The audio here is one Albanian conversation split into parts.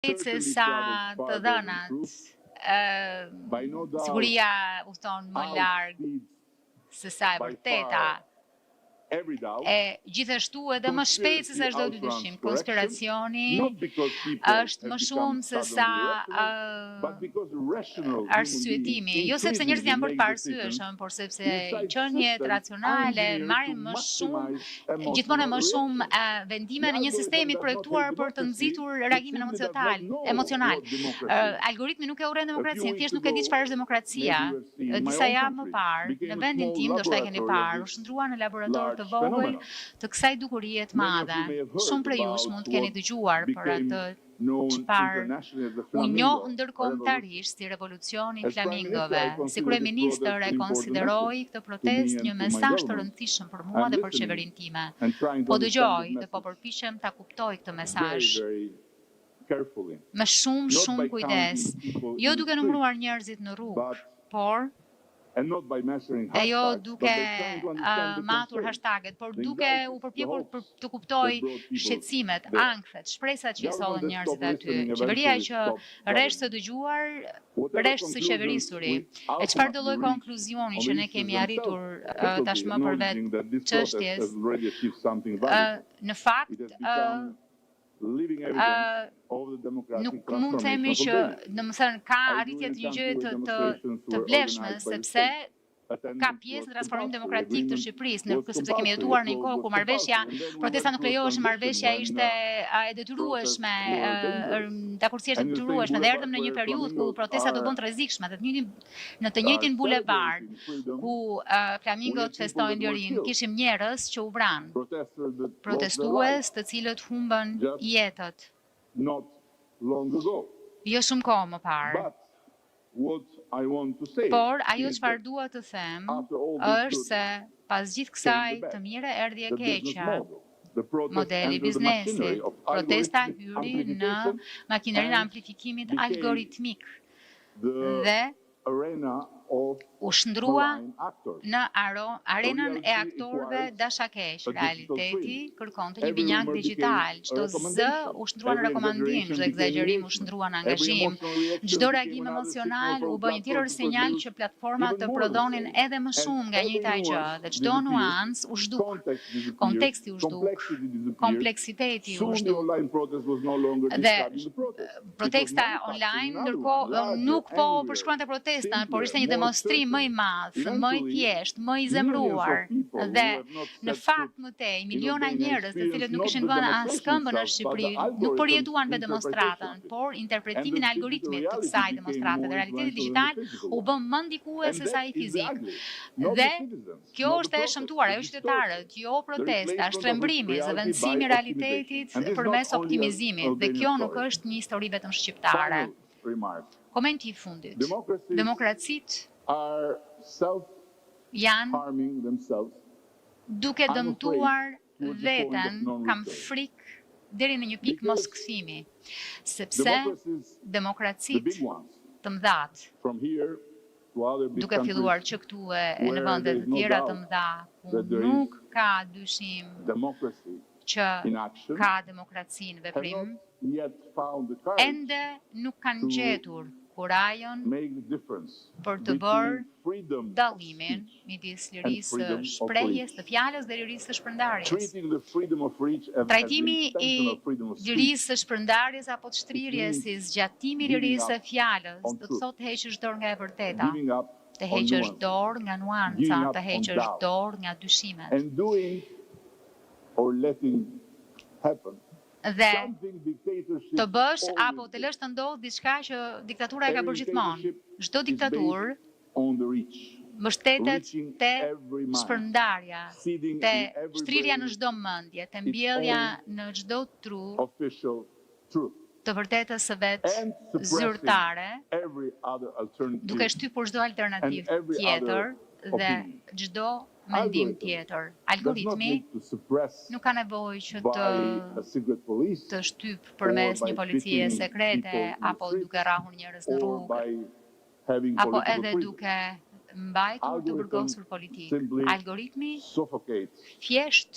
se sa të dhënat, siguria udhton më larg se sa e vërteta, gjithashtu edhe më shpejt se sa çdo dyshim. Konspiracioni është më shumë se sa arsyetimi, jo sepse njerëzit janë bërë pa arsyeshëm, por sepse qeniet racionale marrin më shumë, gjithmonë më shumë vendime në një sistemi të projektuar për të nxitur reagimin emocional. Algoritmi nuk e urren demokracinë, thjesht nuk e di çfarë është demokracia. Disa javë më parë, në vendin tim, ndoshta e keni parë, u shndrua në laborator të vogël të kësaj dukurie të madhe. Shumë prej jush mund të keni dëgjuar për atë çfarë u njoh ndërkombëtarisht si revolucioni i flamingove. Si kryeministër e konsideroi këtë protestë një mesazh të rëndësishëm për mua dhe për qeverinë time. Po dëgjoj dhe po përpiqem ta kuptoj këtë mesazh me shumë kujdes, jo duke numëruar njerëzit në rrugë, por e jo duke matur hashtaget, por duke u përpjekur për të kuptoj shqetësimet, ankthet, shpresat që i sollen njerëzit aty. Qeveria që rresht së dëgjuar, rresht së qeverisuri. E çfarë do lloj konkluzioni që ne kemi arritur tashmë për vetë çështjes? Në fakt, nuk mund të themi që ka arritje të një gjëje të vlefshme, sepse ka pjesë në transformim demokratik të Shqipërisë, sepse kemi jetuar në një kohë ku marrëveshja, protesta nuk lejohej, marrëveshja ishte e detyrueshme, dakurësia ishte e detyrueshme, dhe erdhëm në një periudhë ku protestat u bën të rrezikshme, në të njëjtin bulevard ku flamingot festojnë lirinë, kishim njerëz që u vranë, protestues të cilët humbën jetët. Jo shumë kohë më parë. Por ajo çfarë dua të them është se pas gjithë kësaj të mire erdhi e keqja. Modeli biznesit, protesta hyri në makinerinë amplifikimit algoritmik dhe u shndrua në arenën e aktorëve dashakeq. Realiteti kërkonte një binjak digjital. Çdo zë u shndrua në rekomandim, çdo egzagerim u shndrua në angazhim, çdo reagim emocional u bë një tjetër sinjal që platformat të prodhonin edhe më shumë nga njëjta gjë, dhe çdo nuancë u zhduk, konteksti u zhduk, kompleksiteti u zhduk. Dhe protesta online ndërkohë nuk po përshkruante protestën, por ishte një demonstrim më i madh, më i thjeshtë, më i zemruar, dhe në fakt më tej miliona njerëz të cilët nuk kishin vënë as këmbën në Shqipëri, nuk përjetuan me demonstratën, por interpretimin e algoritmit të kësaj demonstrate dhe realiteti digjital u bë më ndikues se sa i fizik. Dhe kjo është e shëmtuar, ajo qytetarët, jo protesta, shtrembrimi, zëvendësimi i realitetit përmes optimizimit, dhe kjo nuk është një histori vetëm shqiptare. Komenti i fundit. Demokracitë janë duke dëmtuar veten, kam frikë deri në një pikë moskthimi, sepse demokracitë të mëdhat, duke filluar që këtu e në vendet të tjera të mëdha, ku nuk ka dyshim që ka demokraci në veprim, ende nuk kanë gjetur kurajon për të bërë dallimin midis lirisë së shprehjes, të fjalës dhe lirisë së shpërndarjes. Trajtimi i lirisë së shpërndarjes apo të shtrirjes si zgjatimi i lirisë së fjalës, do të thotë heqësh dorë nga e vërteta, të heqësh dorë nga nuanca, të heqësh dorë nga dyshimet. Dhe të bësh apo të lësh të ndodhë diçka që diktatura e ka bërë gjithmonë. Çdo diktaturë mbështetet te shpërndarja, te shtrirja në çdo mendje, te mbjellja në çdo tru të vërtetës së vet zyrtare, duke shtypur çdo alternativë tjetër dhe çdo mendim tjetër. Algoritmi nuk ka nevojë që të shtyp përmes një policie sekrete, apo duke rrahur njerëz në rrugë, apo edhe duke mbajtur të burgosur politikë. Algoritmi thjesht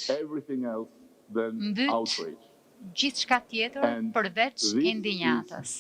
mbyt gjithçka tjetër përveç indinjatës.